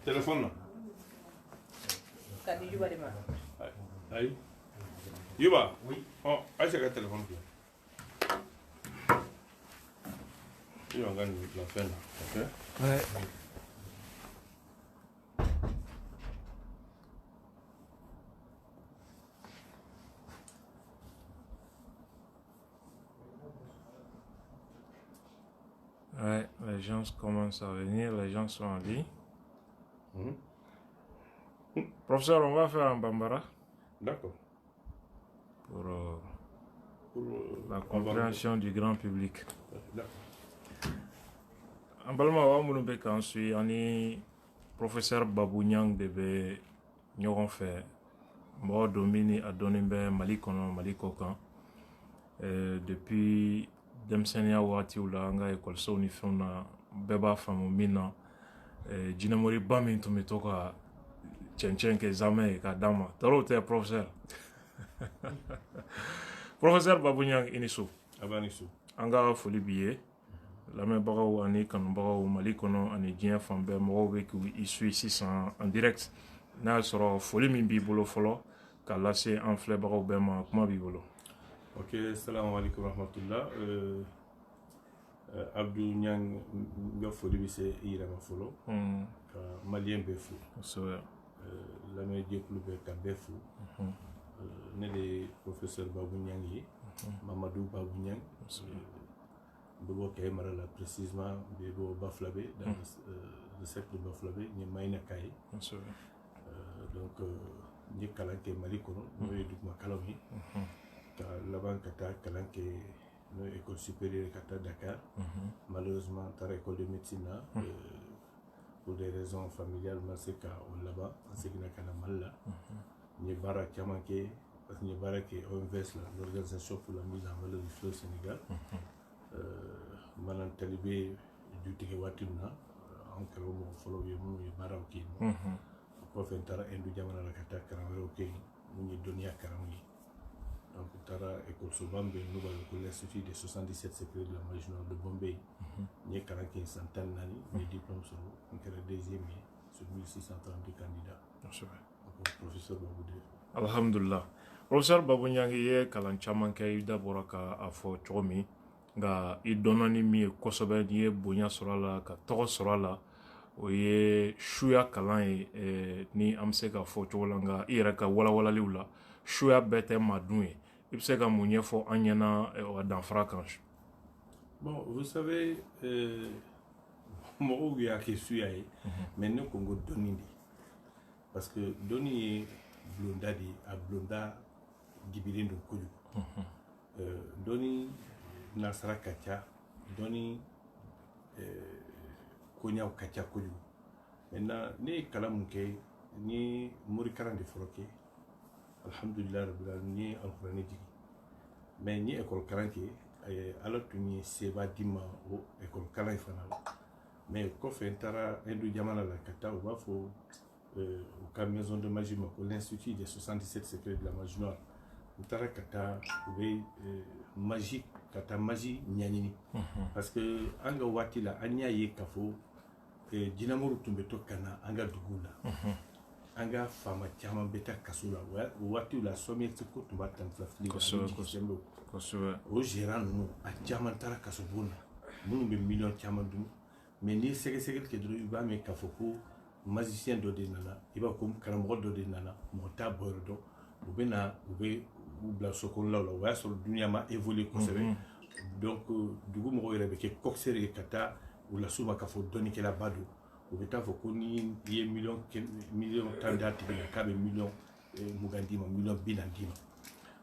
téléphone là. Kadi Yuba de ma. Aïe. Yuba. Oui. Oh, aïe c'est quel téléphone là. Il va gagner la fin là. Ok. Ouais. Ouais, les gens commencent à venir, les gens sont en vie. Professeur, on va faire un bambara D'accord. pour Pour la compréhension du grand public. D'accord. En balma wa munu be kan suit ani professeur Babou Niang de be ɲɔgɔn fɛ mɔgɔ dɔ min ni a dɔnnen bɛ Mali kɔnɔ Mali kɔ kan depuis denmisɛnniya waatiw la an ka ekɔlisow ni fɛnw na bɛɛ b'a faamu min na jinɛmoriba min tun bɛ to ka cɛncɛn kɛ zamɛ ye k'a d'a ma tɔɔrɔw tɛ professeur professeur Babou Niang i ni so an ka foli b'i ye lamɛnbagaw ani kanubagaw Mali kɔnɔ ani diɲɛ fan bɛɛ mɔgɔw bɛ k'i suit sisan en direct n'a y'a sɔrɔ foli min b'i bolo fɔlɔ k'a lase an filɛbagaw bɛɛ ma kuma b'i bolo. Ok, salam alaikum rahmatullah. Abdou Niang nga foli bi se i yɛrɛ ma fɔlɔ ka maliyɛn bɛɛ fo lamɛn jɛkulu bɛɛ ka bɛɛ fo ne de ye professeur Babou Niang ye Mamadou Babou Niang bɛ bɔ Kayi mara la précisément bɛ bɔ Bafulabe dans le secteur de Bafulabe n ye Mayina ka ye donc n ye kalan kɛ Mali kɔnɔ n'o ye duguma kalanw ye ka laban ka taa kalan kɛ n'o ye école supérieure ka taa Dakar malheureusement n taara école de médecine na pour des raisons familiales ma se ka o laban an seginna ka na Mali la n ye baara caman kɛ parce que n ye baara kɛ OMVS la l'organisation pour la mise en valeur du fleuve Sénégal maanaam tali bɛ ju tigɛ waati min na an kɛra mɔgɔ fɔlɔw ye minnu ye baaraw kɛ yen o kɔfɛ n taara Hindu jamana la ka taa kalan wɛrɛw kɛ yen mun ye dɔnniya kalanw ye donc n taara école min bɛ yen n'u b'a wele ko l'Institut des 77 secrets de la magie noire de Bombay n ye kalan kɛ yen san 14 n ye diplôme sɔrɔ n kɛra deuxième ye sur 1632 candidats donc professeur Babou de alhamdulillah professeur Babou Niang i ye kalan caman kɛ i da bɔra k'a fɔ cogo min nka i dɔnna ni min ye kosɛbɛ n'i ye bonya sɔrɔ a la ka tɔgɔ sɔrɔ a la o ye suya kalan ye ni an bɛ se ka fɔ cogo la nka i yɛrɛ ka walawalaliw la suya bɛɛ tɛ maadun ye i bɛ se ka mun ɲɛfɔ an ɲɛna a danfara kan. Bon, vous savez mɔgɔw y'a kɛ suya ye mais ne ko n ko dɔnni de parce que dɔnni ye bulonda de ye a bulonda dibilen don kojugu dɔnni nasara ka ca dɔnni koɲaw ka ca kojugu maintenant ne ye kalan mun kɛ n ye morikalan de fɔlɔ kɛ alhamdulillah rabbil alamin n ye alkurani jigi mais n ye école kalan kɛ ala tun ye seba di ma o école kalan in fana la mais kɔfɛ n taara Hindu jamana la ka taa u b'a fɔ u ka maison de magie ma ko l'Institut des 77 secrets de la magie noire n taara ka taa u bɛ magie ka taa magie ɲɛɲini parce que an ka waati la an y'a ye k'a fɔ jinɛmɔriw tun bɛ to ka na an ka duguw la an ka faama caman bɛ taa kaso la o waatiw la Soviet ko tun b'a tan fili kosɛbɛ o gérant ninnu a caman taara kaso bon na minnu bɛ miliyɔn caman dun mais n'i ye sɛgɛsɛgɛli kɛ dɔrɔn i b'a mɛn k'a fɔ ko magicien dɔ de nana i b'a ko karamɔgɔ dɔ de nana mɔgɔ t'a bɔ yɔrɔ dɔn u bɛ na u bɛ u bila sokɔnɔlaw la o y'a sɔrɔ duniya ma évolué kosɛbɛ donc dugu mɔgɔw yɛrɛ bɛ kɛ coxeur ye ka taa u las'u ma k'a fɔ dɔnnikɛlaba don u bɛ taa fɔ ko ni i ye miliyɔn tan d'a tigi la k'a bɛ miliyɔn 20 d'i ma miliyɔn 40 d'i ma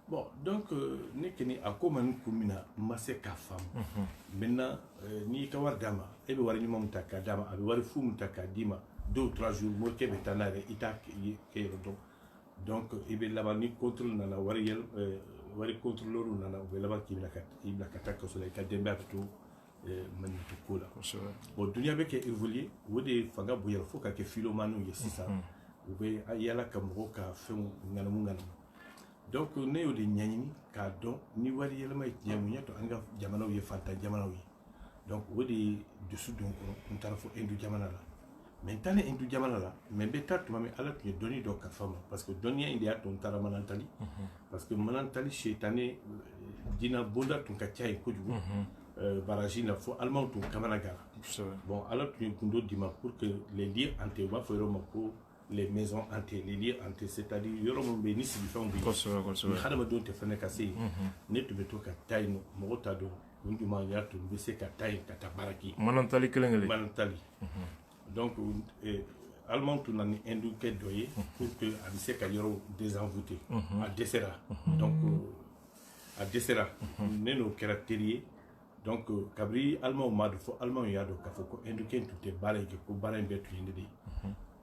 bon donc ne kɔni a ko ma ni kun min na n ma se k'a faamu maintenant n'i y'i ka wari d'a ma e bɛ wari ɲuman min ta k'a d'a ma a bɛ wari fu min ta k'a d'i ma 2 ou 3 jours morikɛ bɛ taa n'a yɛrɛ i t'a kɛ yɔrɔ dɔn donc i bɛ laban ni contrôle nana wari contrôleur nana u bɛ laban k'i bila ka taa kaso la i ka denbaya bɛ to maɲumatɔ ko la bon duniya bɛ kɛ évoluer o de fanga bonyana fo ka kɛ philomaniw ye sisan u bɛ yala ka mɔgɔw ka fɛnw ŋanamu donc ne y'o de ɲɛɲini k'a dɔn ni wari yɛlɛma ye tiɲɛ mun ye to an ka jamanaw ye fantan jamanaw ye donc o de dusu don kɔnɔ n taara fɔ hindu jamana la mais n taalen hindu jamana la mais n bɛ taa tuma min ala tun ye dɔnni dɔ kalifa ma parce que dɔnniya in de y'a to n taara manantali parce que manantali seetanɛ diinɛ bonda tun ka ca yen kojugu baraji la fo alimaw tun kamana gara bon ala tun ye gundo di ma pour que les lieux hantés u b'a fɔ yɔrɔ ma ko les maisons hantées, les lieux hantés, c'est-à-dire yɔrɔ minnu bɛ yen ni sigifɛnw bɛ yen ni hadamadenw tɛ fɛnɛ ka se yen ne tun bɛ to ka taa yen nɔ mɔgɔw t'a dɔn kun jumɛn y'a to n bɛ se ka taa yen ka taa baara kɛ manantali kelen kelen manantali donc alimaw tun na ni hindukɛ dɔ ye pour que a bɛ se ka yɔrɔ désenvoûter a dɛsɛra donc a dɛsɛra ne n'o kɛra teri ye donc kabiri alimaw m'a dɔn fo alimaw y'a dɔn k'a fɔ ko hindukɛ tun tɛ baara in kɛ ko baara in bɛɛ tun ye ne de ye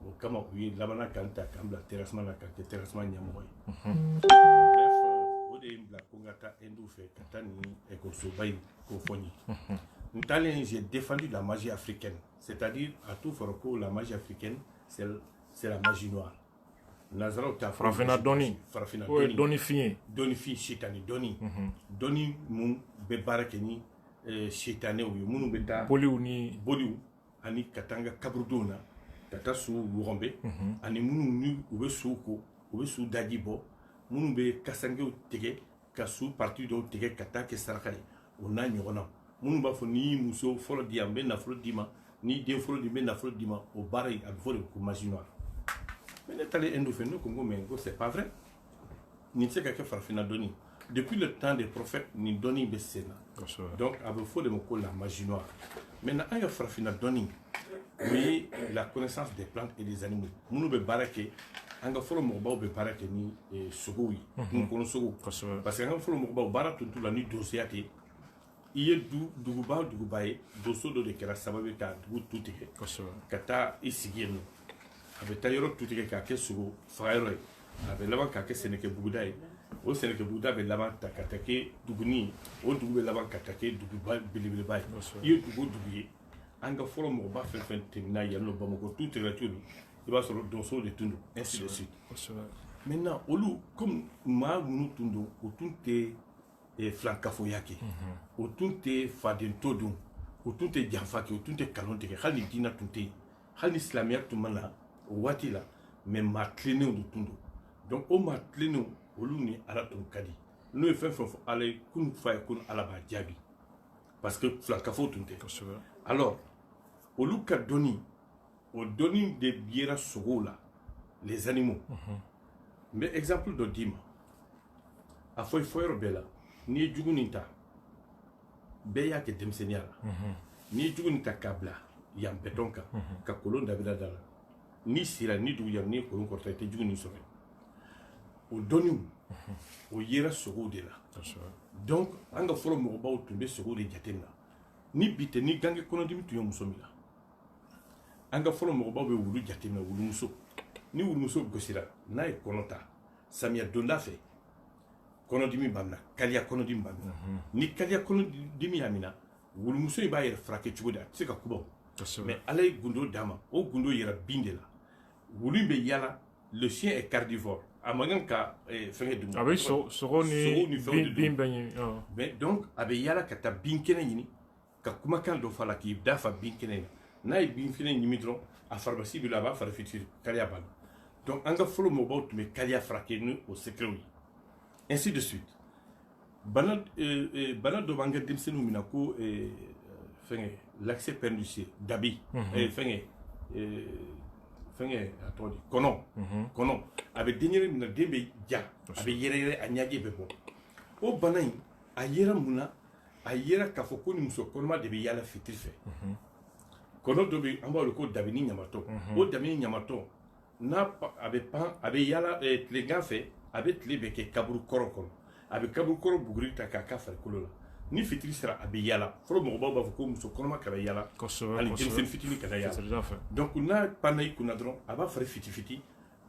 o kama u ye labanna kan ta k'an bila terrassement na ka kɛ terrassement ɲɛmɔgɔ ye bref o de ye n bila ko n ka taa hindu fɛ ka taa nin école in k'o fɔ n ye n taalen j'ai défendu la magie africaine c'est-à-dire a tout fɔra ko la magie africaine c'est la magie noire nazaraw t'a fɔ farafina dɔnni o ye dɔnni fin ye dɔnni fin sitani dɔnni dɔnni mun bɛ baara kɛ ni sitanɛw ye minnu bɛ taa boliw ni boliw ani ka taa n ka kaburudenw na ka taa su wɔgɔnbɛ ani minnu ni u bɛ suw ko u bɛ su daji bɔ minnu bɛ kasangew tigɛ ka su parti dɔw tigɛ ka taa kɛ saraka ye o n'a ɲɔgɔnnaw minnu b'a fɔ n'i muso fɔlɔ di yan n bɛ nafolo d'i ma n'i den fɔlɔ di n bɛ nafolo d'i ma o baara in a bɛ fɔ de ko magie noire mais ne taalen hindu fɛ ne ko n ko mais n ko c'est pas vrai nin tɛ se ka kɛ farafinna dɔnni depuis le temps des prophètes nin dɔnni bɛ sen na donc a bɛ fɔ de ma ko la magie noire maintenant an ka farafinna dɔnni o ye la connaissance des plantes et des animaux minnu bɛ baara kɛ an ka fɔlɔ mɔgɔbaw bɛ baara kɛ ni sogow ye kungo kɔnɔ sogow parce que an ka fɔlɔ mɔgɔbaw baara tun t'u la ni donsoya tɛ i ye duguba o duguba ye donso dɔ de kɛra sababu ye ka dugu tu tigɛ ka taa i sigi yen nɔ a bɛ taa yɔrɔ tu tigɛ k'a kɛ sogo fagayɔrɔ ye a bɛ laban k'a kɛ sɛnɛkɛ buguda ye o sɛnɛkɛ buguda bɛ laban ta ka taa kɛ duguni ye o dugu bɛ laban ka taa kɛ duguba belebeleba ye i ye dugu o dugu ye an ka fɔlɔ mɔgɔba fɛn fɛn tɛmɛna yan nɔ bamakɔ tu tigɛra cogo di i b'a sɔrɔ donsow de tun don ainsi de suite maintenant olu comme maa minnu tun don o tun tɛ filankafoya kɛ o tun tɛ fadento don o tun tɛ janfa kɛ o tun tɛ kalon tigɛ hali ni diinɛ tun tɛ yen hali ni silamɛya tun ma na o waati la mais maa tilennenw de tun don donc o maa tilennenw olu ni ala tun ka di n'o ye fɛn fɛn fɔ ala ye kun fa ye ko ala b'a jaabi parce que filankafow tun tɛ alors olu ka dɔnni o dɔnni de yera sogow la les animaux n bɛ exemple dɔ d'i ma a fɔ yɔrɔ bɛɛ la n'i ye jugu nin ta bɛɛ y'a kɛ denmisɛnniya la n'i ye jugu nin ta k'a bila yan bɛtɔn kan ka kolon dabila da la n'i sira ni dugu jɛra n'i ye kolon kɔrɔta i tɛ jugu nin sɔrɔ o dɔnniw o yera sogow de la donc an ka fɔlɔ mɔgɔbaw tun bɛ sogow de jatemina ni bi tɛ ni gange kɔnɔdimi tun ye muso min la an ka fɔlɔ mɔgɔbaw bɛ wulu jatemina wulumuso ni wulumuso gosira n'a ye kɔnɔ ta samiya donda fɛ kɔnɔdimi b'a minɛ kaliya kɔnɔdimi b'a minɛ ni kaliya kɔnɔdimi y'a minɛ wulumuso in b'a yɛrɛ furakɛ cogo di a tɛ se ka kubaw mais ala ye gundo d'a ma o gundo yɛrɛ bin de la wulu in bɛ yala le chien est carnivore a man kan ka fɛngɛ dun a bɛ sogo ni bin bɛ ɲini mais donc a bɛ yala ka taa bin kɛnɛ ɲini ka kumakan dɔ fɔ a la k'i dafa bin kɛnɛ in n'a ye bin kɛnɛ ɲimi dɔrɔn a faribasi bɛ la a b'a fari fitiri kaliya b'a la donc an ka fɔlɔ mɔgɔw tun bɛ kaliya furakɛ ni o secret ye ainsi de suite bana dɔ b'an ka denmisɛnninw minɛ ko fɛngɛ l'accès pernicieux dabi fɛngɛ a tɔgɔ di kɔnɔ a bɛ den yɛrɛ minɛ den bɛ ja a bɛ yɛrɛyɛrɛ a ɲaji bɛ bɔ o bana in a yera mun na a yera k'a fɔ ko ni muso kɔnɔma de bɛ yaala fitiri fɛ kɔnɔ dɔ bɛ an b'a wele ko dabi ni ɲamatɔ o dabi ni ɲamatɔ n'a a bɛ pan a bɛ yaala tilegan fɛ a bɛ tile bɛ kɛ kaburu kɔrɔ kɔnɔ a bɛ kaburu kɔrɔ buguri ta k'a ka farikolo la ni fitiri sera a bɛ yaala fɔlɔ mɔgɔbaw b'a fɔ ko muso kɔnɔma kana yaala ani denmisɛnnin fitinin kana yaala donc n'a panna i kunna dɔrɔn a b'a fari fiti fiti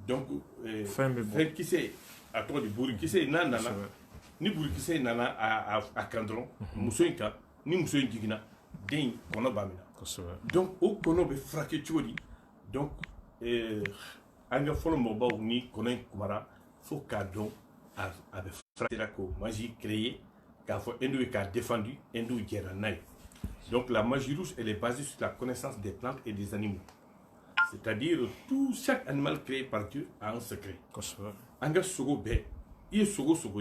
donc fɛn kisɛ a tɔgɔ di burukisɛ n'a nana ni burukisɛ nana a kan dɔrɔn muso in kan ni muso in jiginna den in kɔnɔ b'a minɛ donc o kɔnɔ bɛ furakɛ cogo di donc an ka fɔlɔ mɔgɔbaw ni kɔnɔ in kumara fo k'a dɔn a bɛ furakɛ ko magie créé k'a fɔ hindu ye k'a défendu hindu jɛra n'a ye Donc la magie rouge, elle est basée sur la connaissance des plantes et des animaux. C'est-à-dire, chaque animal créé par Dieu a un secret. Anga sogo be, il sogo sogo,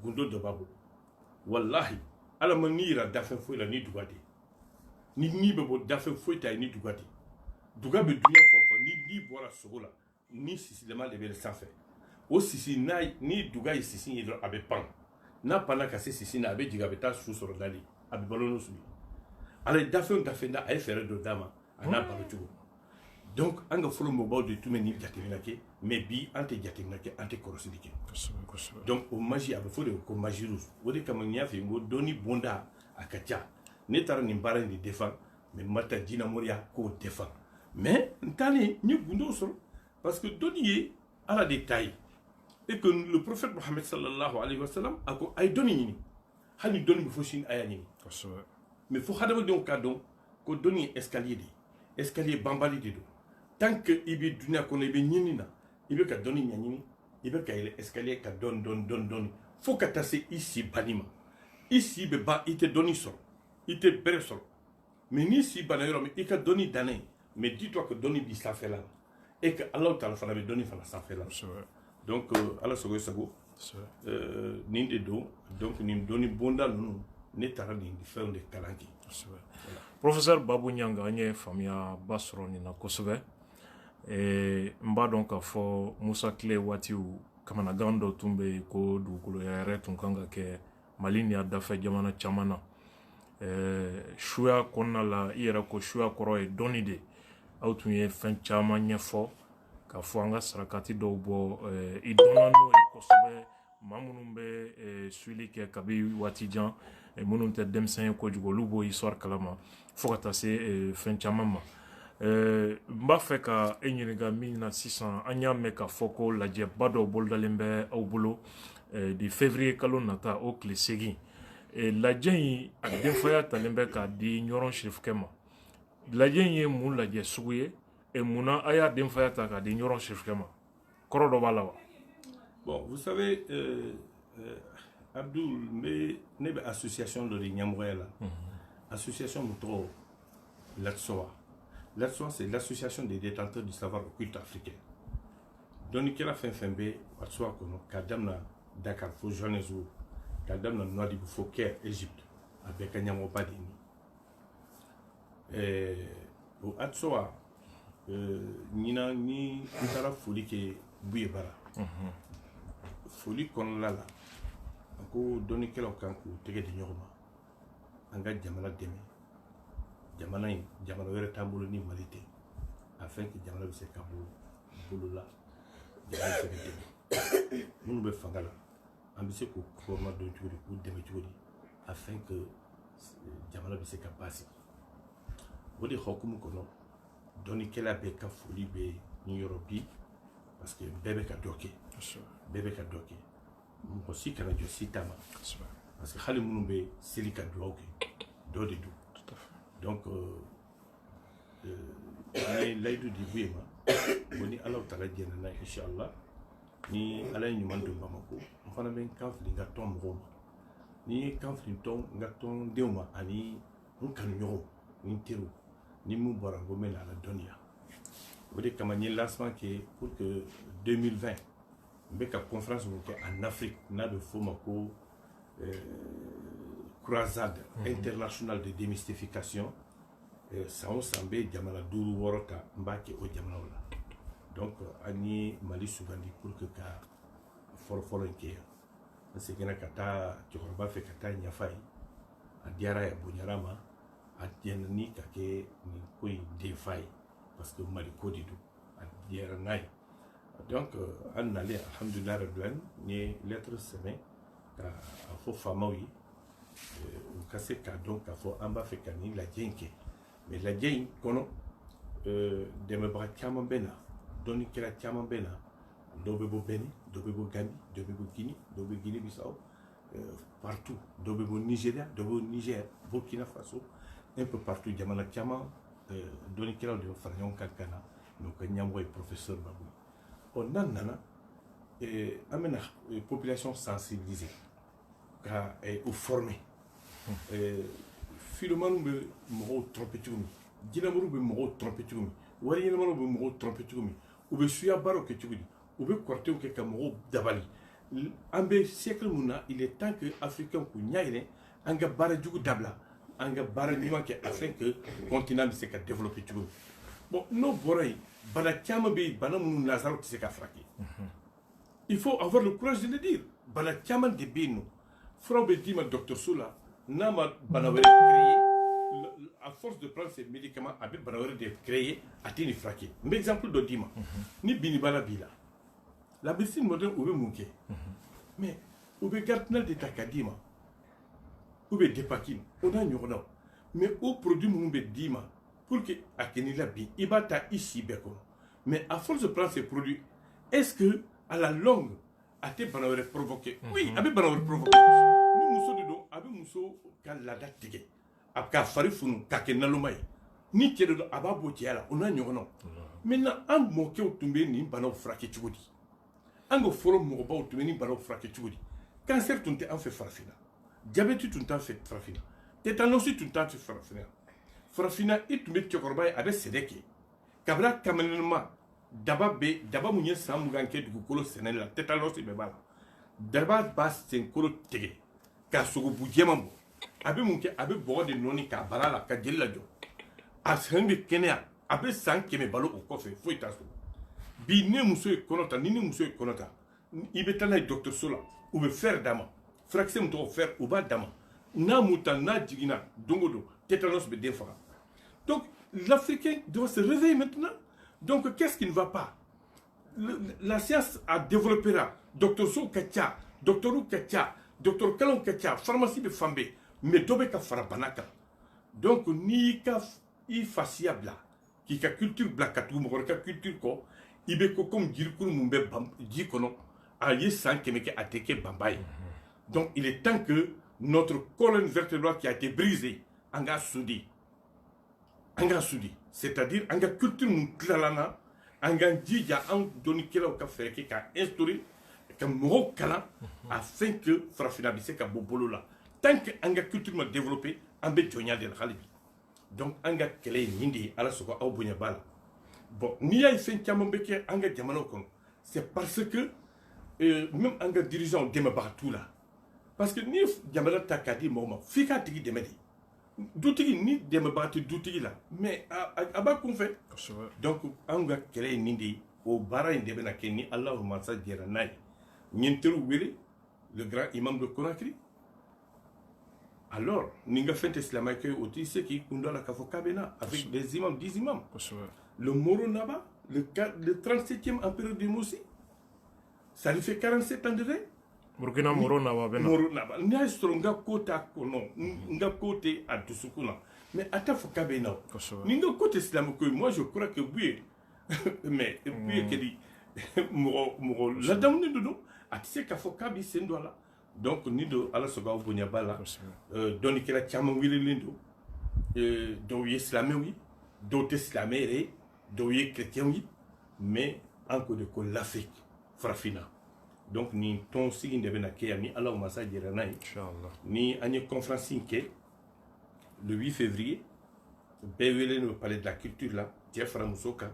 gundo de babo. Wallahi, ala manira dafen fo la ni dugati. Ni bebo dafen fo ta ni dugati. Duga be dunya fonfon ni bora sogo la, ni sisilema de bel sanfé. O sisi na ni duga yi sisi yidro abe pan. Na pana ka se sisi na abe diga beta sou soro dali, abe balono subi. Ala dafen da ay fere do dama, ana balo chugo. Donc, on a fait le mobile de tout le monde, mais bi ante jatinake ante korosidike. Donc, au magie, il faut que magie rouge. Vous dites que mania fait un doni bonda à Katia. N'étant ni barre ni défend, mais mata dina moria ko défend. Mais n'tani ni bundo sol parce que doni à la détail et que le prophète Mohammed sallallahu alayhi wa sallam a ko ay doni ni. Hani doni bi foshin ayani. Mais faut hadama donc cadon ko doni escalier bambali de do. Tant que il y a dunia qu'on est bénina, il veut qu'à donner nyani, il veut qu'à escalier qu'à donne. Faut qu'à tasser ici banima. Ici beba il te donne sol, il te perd sol. Mais ni si banayro mais il t'a donné d'année. Mais dis-toi que donner bi ça fait là. Et que Allah t'ala fana be donner fana ça fait là. Donc Allah sogo sago. Ninde do donc nim doni bonda nous ne tara ni faire de kalanki. Professeur Babou Nyanga anye famia basro ni na kosove. N b'a dɔn k'a fɔ Musa Tile waatiw kamanagan dɔ tun bɛ ko dugukolo yɛrɛ tun kan ka kɛ Mali ni a dafɛ jamana caman na suya kɔnɔna la i yɛrɛ ko suya kɔrɔ ye dɔnni de aw tun ye fɛn caman ɲɛfɔ k'a fɔ an ka sarakati dɔw bɔ i dɔnna n'o ye kosɛbɛ maa minnu bɛ suili kɛ kabi waati jan minnu tɛ denmisɛn ye kojugu olu b'o histoire kalama fo ka taa se fɛn caman ma. N b'a fɛ ka e ɲininka min na sisan an y'a mɛn k'a fɔ ko lajɛba dɔ bolodalen bɛ aw bolo di février kalo nata o tile 8 lajɛ in a denfaya talen bɛ k'a di ɲɔrɔn sirifukɛ ma lajɛ in ye mun lajɛ sugu ye munna a y'a denfaya ta k'a di ɲɔrɔn sirifukɛ ma kɔrɔ dɔ b'a la wa. Bon, vous savez Abdul ne bɛ association dɔ de ɲɛmɔgɔya la association min tɔgɔ LATSOA. LATSOA, c'est l'association des détenteurs du savoir occulte africain. Donc, il y a fait LATSOA, Kadamna Dakar, faut Johannesburg, Kadamna Nouadhibou, faut Caire, Égypte, avec un Nyamo Badini. Au LATSOA, Nina ni Utara Fouli qui Bouyebara. Fouli qu'on l'a là. Encore donné quel okanku, tege de Yorma. Anga Djamala Deme. Jamana wɛrɛ t'an bolo ni Mali tɛ afin que jamana bɛ se ka bolo la jamana bɛ se ka dɛmɛ minnu bɛ fanga la an bɛ se k'u kɔrɔma dɔn cogo di k'u dɛmɛ cogo di afin que jamana bɛ se ka basigi o de hukumu kɔnɔ dɔnnikɛla bɛɛ ka foli bɛ ni yɔrɔ bi parce que bɛɛ bɛ ka dɔ kɛ mɔgɔ si kana jɔ si ta ma parce que hali minnu bɛ seli ka dugawu kɛ dɔ de don. Donc, laïdu di buyema boni ala taala jenana inshallah ni ala nyuman do bamako on fana ben kanfli nga ton mo ni kanfli ton nga ton deuma ani on kan nyogo ni teru ni mu bora go mena la donia wodi kama ni lancement qui pour que 2020 mbeka conférence en Afrique na de fomako croisade internationale de démystification sans sambe jamana duru worota mbake o jamana wala donc ani Mali sugandi pour que ka for nke c'est que na kata chokoroba fe kata nyafai a diara ya bunyarama a tienni kake ni koy defai parce que Mali kodi du a diara nai donc an nale alhamdulillah rabbil ni lettre semaine ka fo famawi o kase ka donc a fo amba fe kani la jenke mais la jen kono deme ba chama bena doni kira chama bena dobe bo Beni dobe bo Gambie dobe bo Guinée dobe Guinée Bissau partout dobe bo Nigeria dobe Niger Burkina Faso un peu partout jamana chama doni kira de farñon kankana donc nyamboy professeur Babou on nana amena population sensibilisée ka ou formée filomanw bɛ mɔgɔw tromper cogo min jinɛmuru bɛ mɔgɔw tromper cogo min wari ɲɛnamaw bɛ mɔgɔw tromper cogo min u bɛ suya baaraw kɛ cogo di u bɛ kɔrɔtɛw kɛ ka mɔgɔw dabali an bɛ siècle mun na il est temps que africain k'u ɲɛ yɛlɛ an ka baara jugu dabila an ka baara ɲuman kɛ afin que continent bɛ se ka développer cogo min bon n'o bɔra yen bana caman bɛ yen bana minnu nanzaraw tɛ se ka furakɛ il faut avoir le courage de le dire bana caman de bɛ yen nɔ furaw bɛ d'i ma dɔgɔtɔrɔso la n'a ma bana wɛrɛ créer à force de prendre ces médicaments a bɛ bana wɛrɛ de créer a tɛ nin furakɛ n bɛ exemple dɔ d'i ma ni binni bana b'i la la médecine moderne u bɛ mun kɛ mais u bɛ gartinal de ta k'a d'i ma ou bien Depakine o n'a ɲɔgɔnnaw mais o produit minnu bɛ d'i ma pour que a kɛ n'i la bin i b'a ta i si bɛɛ kɔnɔ mais à force de prendre ces produits est-ce que à la longue a tɛ bana wɛrɛ provoquer oui a bɛ bana wɛrɛ provoquer ni muso de don a bɛ muso ka laada tigɛ a k'a fari funu k'a kɛ naloma ye ni cɛ de don a b'a bɔ cɛya la o n'a ɲɔgɔnnaw maintenant an mɔkɛw tun bɛ nin banaw furakɛ cogo di an ka fɔlɔ mɔgɔbaw tun bɛ nin banaw furakɛ cogo di cancer tun tɛ an fɛ farafinna diabète tun t'an fɛ farafinna tétanos tun t'an fɛ farafinna farafinna i tun bɛ cɛkɔrɔba ye a bɛ sɛnɛ kɛ kabila kamalenma daba mun ye san mugan kɛ dugukolo sɛnɛ la tétanos bɛɛ b'a la daba b'a senkolo tigɛ k'a sogobu jɛman bɔ a bɛ mun kɛ a bɛ bɔgɔ de nɔɔni k'a bara la ka jeli lajɔ a sɛn bɛ kɛnɛya a bɛ san 100 balo o kɔfɛ foyi t'a sɔrɔ bi ne muso ye kɔnɔ ta ni ne muso ye kɔnɔ ta i bɛ taa n'a ye dɔgɔtɔrɔso la u bɛ fɛɛrɛ d'a ma furakisɛ min tɔgɔ fɛɛrɛ u b'a d'a ma n'a m'u ta n'a jiginna don o don tétanos bɛ den faga donc l'Africain doit se réveiller maintenant donc qu'est-ce qui ne va pas la science a développé là dɔgɔtɔrɔso ka ca dɔgɔtɔrɔw ka ca dɔgɔtɔrɔ kalanw ka ca pharmacie bɛ fan bɛɛ mais dɔ bɛ ka fara bana kan donc n'i ka i fasiya bila k'i ka culture bila ka tugu mɔgɔ wɛrɛ ka culture kɔ i bɛ ko comme jirikuru mun bɛ ji kɔnɔ a ye san 100 kɛ a tɛ kɛ banba ye donc il est temps que notre colonne vertébrale qui a été brisée an k'a soudi c'est-à-dire an ka culture mun tilala na an k'an jija an dɔnnikɛlaw ka fɛɛrɛ kɛ k'a instaurer ka mɔgɔw kalan afin que farafinna bɛ se ka bɔ bolo la tant que an ka culture ma développer an bɛ jɔnya de la hali bi donc an ka kɛlɛ ye nin de ye ala sɔgɔ aw bonya b'a la bon n'i y'a ye fɛn caman bɛ kɛ an ka jamanaw kɔnɔ c'est parce que même an ka dirigeants dɛmɛbaga t'u la parce que n'i ye jamana ta k'a di mɔgɔ ma f'i k'a tigi dɛmɛ de dutigi ni dɛmɛbaga tɛ dutigi la mais a b'a kun fɛ donc an ka kɛlɛ ye nin de ye o baara in de bɛna kɛ ni alahu masa jɛra n'a ye n ye n teriw wele le grand imam de Conakry alors ni n ka fɛn tɛ silamɛ kɛ o t'i se k'i kun dɔ la k'a fɔ k'a bɛ na avec des imams 10 imams le Moro Naba le 37e empereur de Mossi ça lui fait 47 ans de règne Burkina Moro Naba bɛ na Moro Naba n'a ye sɔrɔ n ka ko t'a kɔnɔ n ka ko tɛ a dusukun na mais a t'a fɔ k'a bɛ na o ni n ka ko tɛ silamɛ ko ye moi je crois que Buye mais Buye kɛdi mɔgɔ ladamunen de don a tɛ se k'a fɔ k'a b'i sen don a la donc ni don ala sɔgɔ aw bonya b'a la dɔnnikɛla caman welelen don dɔw ye silamɛw ye dɔw tɛ silamɛ yɛrɛ ye dɔw ye chrétiens ye mais an ko de ko l'Afrique farafinna donc nin tɔn sigi de bɛna kɛ yan ni ala masa jɛra n'a ye ni an ye conférence in kɛ le 8 février bɛɛ welelen don palais de la culture la cɛ fara muso kan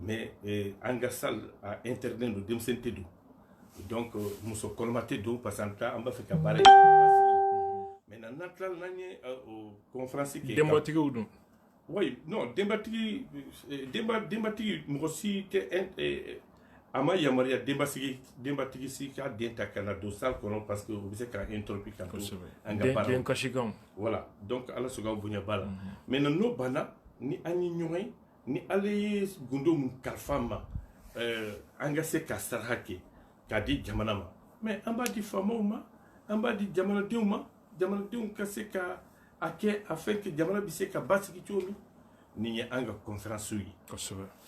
mais an ka salle a interdit don denmisɛnnin tɛ don donc muso kɔnɔma tɛ don parce que an b'a fɛ ka baara kɛ maintenant n'an tilala n'an ye conférence kɛ denbatigiw don oui non denbatigi mɔgɔ si tɛ a ma yamaruya denbatigi si k'a den ta ka na don salle kɔnɔ parce que o bɛ se k'a interrompre ka to an ka baara den kasikanw voilà donc ala sɔgɔ aw bonya b'a la maintenant n'o banna ni an ye ɲɔgɔn ye ni ala ye gundo mun kalifa an ma an ka se ka saraka kɛ k'a di jamana ma mais an b'a di faamaw ma an b'a di jamanadenw ma jamanadenw ka se ka a kɛ afin que jamana bɛ se ka basigi cogo min nin ye an ka conférence ye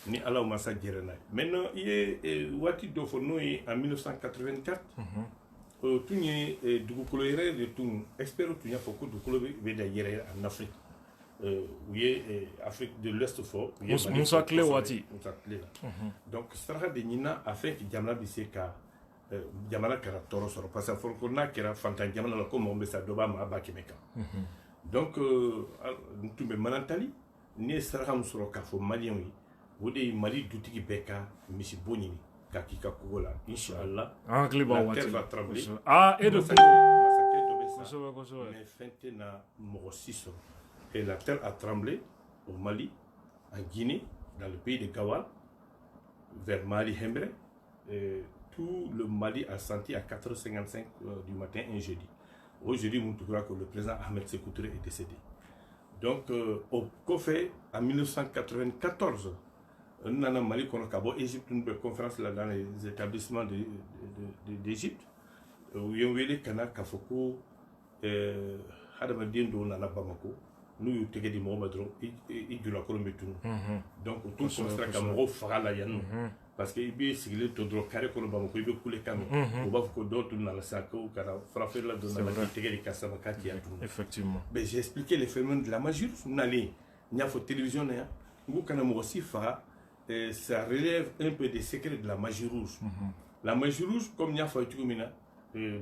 ni ala masa jɛra n'a ye maintenant i ye waati dɔ fɔ n'o ye en 1984 o tun ye dugukolo yɛrɛ de tun experts tun y'a fɔ ko dugukolo bɛ da yɛrɛ en Afrique u ye Afrique de l'Ouest fɔ Musa Tile waati la donc saraka de ɲinina afin que jamana bɛ se ka jamana kɛra tɔɔrɔ sɔrɔ parce que a fɔra ko n'a kɛra fantan jamana la ko mɔgɔ bɛ sa dɔ b'a ma a b'a kɛmɛ kan donc n tun bɛ manantali ne ye saraka min sɔrɔ k'a fɔ maliyɛnw ye o de ye mali dutigi bɛɛ ka misibo ɲini k'a k'i ka kogo la inshallah an hakili b'a la waati terre va la trembler e de masakɛ dɔ bɛ sa kosɛbɛ kosɛbɛ mais fɛn tɛna mɔgɔ si sɔrɔ et la terre a tremblé au Mali, en Guinée, dans le pays de Gawal, vers Mali Hembre. Tout le Mali a senti à 4h55 du matin un jeudi. Aujourd'hui, on croit que le président Ahmed Sékou Touré est décédé. Donc, au COFE, en 1994, on a Mali qu'on a Égypte, une conférence là dans les établissements d'Égypte. Où il y a eu les canards Kafoko, Hadamadien Dona Bamako. Nous y avons des mots et du la Colombie. Donc, tout ce qui est comme au Fara parce qu'il y a des gens carré comme Bamako, il y a couler comme on va vous d'autres dans la sac ou car frapper la donne la télé des Kassamaka. Effectivement. Mais j'ai expliqué les phénomènes de la magie. Nous allons, il y a une télévision, nous avons aussi Fara, ça relève un peu des secrets de la magie rouge. La magie rouge, comme il y a fait tout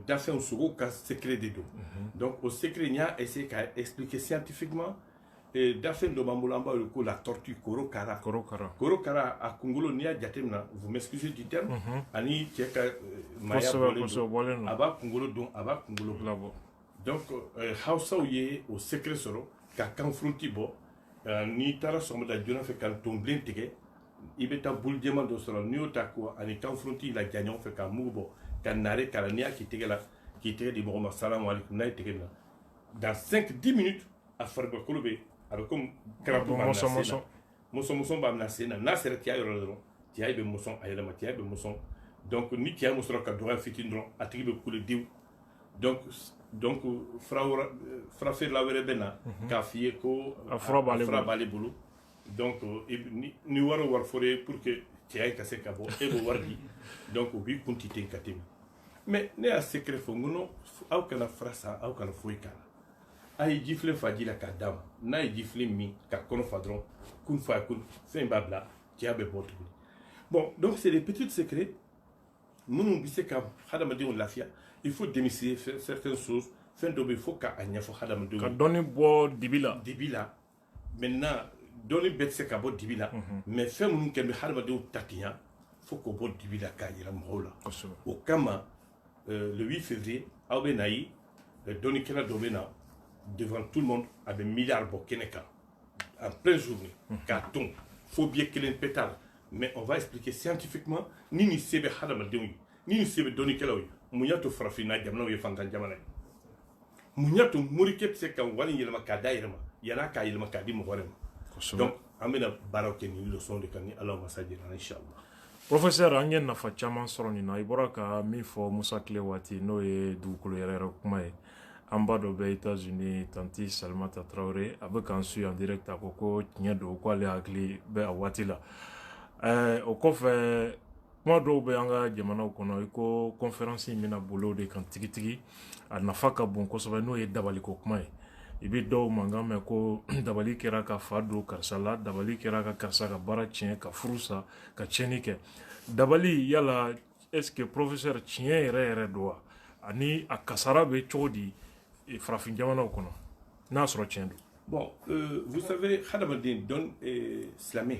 d'afin un secret des dos. Donc au secret il y a essayé d'expliquer scientifiquement d'afin de Bamboulamba la tortue Korokara. Korokara à Kongolo Nia Diatemna, vous m'excusez du terme, Ani Tieka Maya Aba Kongolo don Aba Kongolo. Donc Hausa ouye au secret soro ka confronti bo ni tara somo da jona fait kan tomblin tege ibeta boule diamant do soro ni otako ani confronti la gagnon fait ka mubo kanare kalania qui était dit bon salam alaikum na était dans 5-10 minutes à faire le colobé avec comme crapaud moson ba na sena na sera tia yoro tia be moson ayela matia be moson donc ni tia moson ka doit fitindron atigi be coulé diw donc fra faire la wéré bena ka fié ko fra balé bulu donc ni waro war foré pour que tia ka se kabo e bo wardi donc bi kuntité katemi. Mais ne a secret fongono au kana frasa au kana foikana ay gifle faji la kadam na gifle mi ka kono fadron kun fa kun fin babla qui a be botu. Bon, donc c'est des petits secrets. Nous bise ka hadamadi on lafia, il faut démystifier certaines choses, fin dobe il faut ka anya fo hadamadi ka doni bo dibila maintenant doni bet se ka bo dibila mais fin mun kembe hadamadi tatiya faut ko bo dibila ka yira mola au kama le 8 février, Aoubenaï, Donikela Dobena, devant tout le monde, avec milliards de Keneka, en pleine journée, carton, faut bien qu'il ait une pétale. Mais on va expliquer scientifiquement, ni sebe Hadamadewi, ni sebe Donikela, Mouniato Frafina, Diamna, Fantan Diamana. Mouniato Mourikep, c'est quand Wali Yelma Kadaïrma, Yanaka Yelma Kadim Warem. Donc, Amena Barokeni, le son de Kani, alors Massadir, Inch'Allah. Professeur, an ye nafa caman sɔrɔ nin na i bɔra ka min fɔ Musa Tile waati n'o ye dugukolo yɛrɛ kuma ye an ba dɔ bɛ États-Unis tanti Salimata Traoré a bɛ k'an suit en direct a ko tiɲɛ don ko ale hakili bɛ a waati la o kɔfɛ kuma dɔw bɛ an ka jamanaw kɔnɔ i ko conférence in bɛna boli o de kan tigitigi a nafa ka bon kosɛbɛ n'o ye dabaliko kuma ye i bɛ dɔw mankan mɛn ko dabali kɛra ka fa don karisa la dabali kɛra ka karisa ka baara tiɲɛ ka furu sa ka tiɲɛni kɛ dabali yala est-ce que professeur tiɲɛ yɛrɛ yɛrɛ don wa ani a kasara bɛ cogo di farafin jamanaw kɔnɔ n'a sɔrɔ tiɲɛ don. Bon, vous savez hadamaden don silamɛ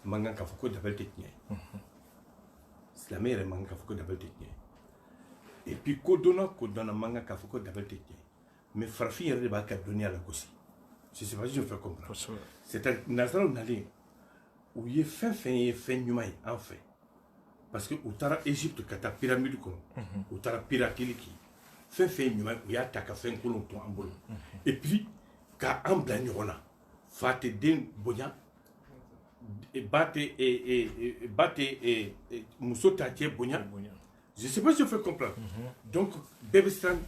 mankan k'a fɔ ko dabali tɛ tiɲɛ silamɛ yɛrɛ mankan k'a fɔ ko dabali tɛ tiɲɛ et puis ko donna mankan k'a fɔ ko dabali tɛ tiɲɛ. Mais farafin yɛrɛ de b'a ka dɔnniya la gosi. Je sais pas si je fais comprendre. C'est-à-dire nazaraw nalen u ye fɛn fɛn ye fɛn ɲuman ye an fɛ parce que u taara Égypte ka taa pyramide kɔnɔ u taara pirateli kɛ fɛn fɛn ye ɲuman ye u y'a ta ka fɛn kolon to an bolo et puis ka an bila ɲɔgɔn na fa tɛ den bonya ba tɛ muso t'a cɛ bonya. Je sais pas si je fais comprendre. Donc bɛɛ bɛ siran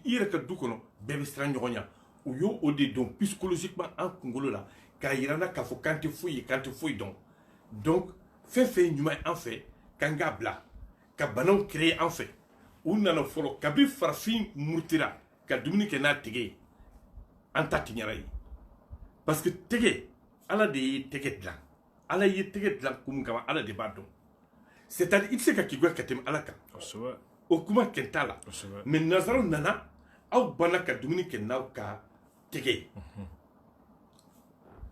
i yɛrɛ ka du kɔnɔ bɛɛ bɛ siran ɲɔgɔn ɲɛ u y'o o de dɔn psychologiquement an kunkolo la k'a yira n na k'a fɔ k'an tɛ foyi ye k'an tɛ foyi dɔn donc fɛn fɛn ye ɲuman ye an fɛ k'an k'a bila ka banaw créer an fɛ u nana fɔlɔ kabi farafin murutira ka dumuni kɛ n'a tɛgɛ ye an ta tiɲɛra ye parce que tɛgɛ ala de ye tɛgɛ dilan ala ye tɛgɛ dilan kun kama ala de b'a dɔn c'est-à-dire i tɛ se ka k'i goya ka tɛmɛ ala kan o kuma kɛn t'a la mais nazaraw nana aw banna ka dumuni kɛ n'aw ka tege